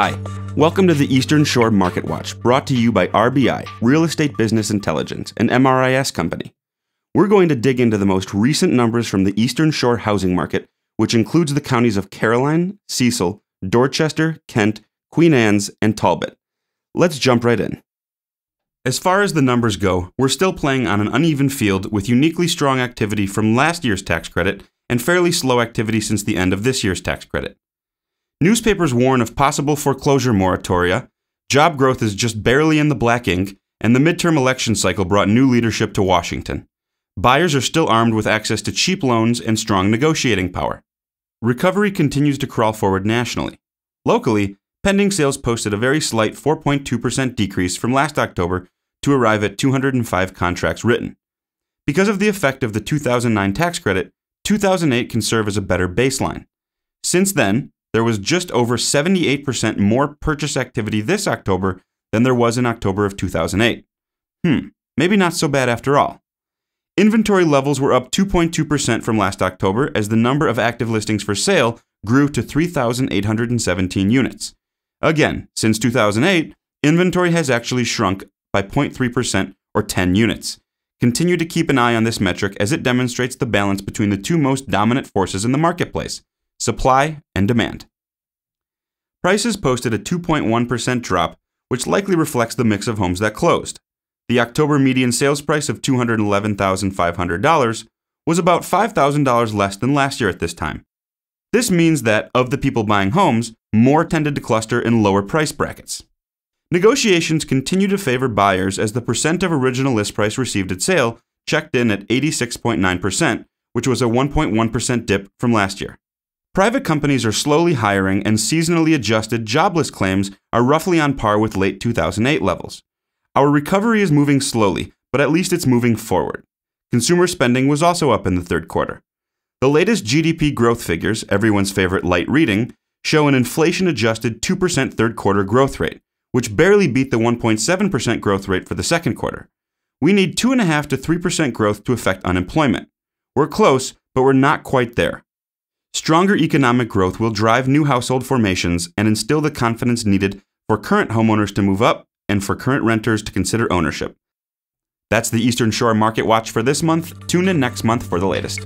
Hi, welcome to the Eastern Shore MarketWatch, brought to you by RBI, Real Estate Business Intelligence, an MRIS company. We're going to dig into the most recent numbers from the Eastern Shore housing market, which includes the counties of Caroline, Cecil, Dorchester, Kent, Queen Anne's, and Talbot. Let's jump right in. As far as the numbers go, we're still playing on an uneven field with uniquely strong activity from last year's tax credit and fairly slow activity since the end of this year's tax credit. Newspapers warn of possible foreclosure moratoria, job growth is just barely in the black ink, and the midterm election cycle brought new leadership to Washington. Buyers are still armed with access to cheap loans and strong negotiating power. Recovery continues to crawl forward nationally. Locally, pending sales posted a very slight 4.2% decrease from last October to arrive at 205 contracts written. Because of the effect of the 2009 tax credit, 2008 can serve as a better baseline. Since then, there was just over 78% more purchase activity this October than there was in October of 2008. Maybe not so bad after all. Inventory levels were up 2.2% from last October as the number of active listings for sale grew to 3,817 units. Again, since 2008, inventory has actually shrunk by 0.3% or 10 units. Continue to keep an eye on this metric as it demonstrates the balance between the two most dominant forces in the marketplace: supply and demand. Prices posted a 2.1% drop, which likely reflects the mix of homes that closed. The October median sales price of $211,500 was about $5,000 less than last year at this time. This means that, of the people buying homes, more tended to cluster in lower price brackets. Negotiations continue to favor buyers as the percent of original list price received at sale checked in at 86.9%, which was a 1.1% dip from last year. Private companies are slowly hiring, and seasonally adjusted jobless claims are roughly on par with late 2008 levels. Our recovery is moving slowly, but at least it's moving forward. Consumer spending was also up in the third quarter. The latest GDP growth figures, everyone's favorite light reading, show an inflation-adjusted 2% third quarter growth rate, which barely beat the 1.7% growth rate for the second quarter. We need 2.5% to 3% growth to affect unemployment. We're close, but we're not quite there. Stronger economic growth will drive new household formations and instill the confidence needed for current homeowners to move up and for current renters to consider ownership. That's the Eastern Shore Market Watch for this month. Tune in next month for the latest.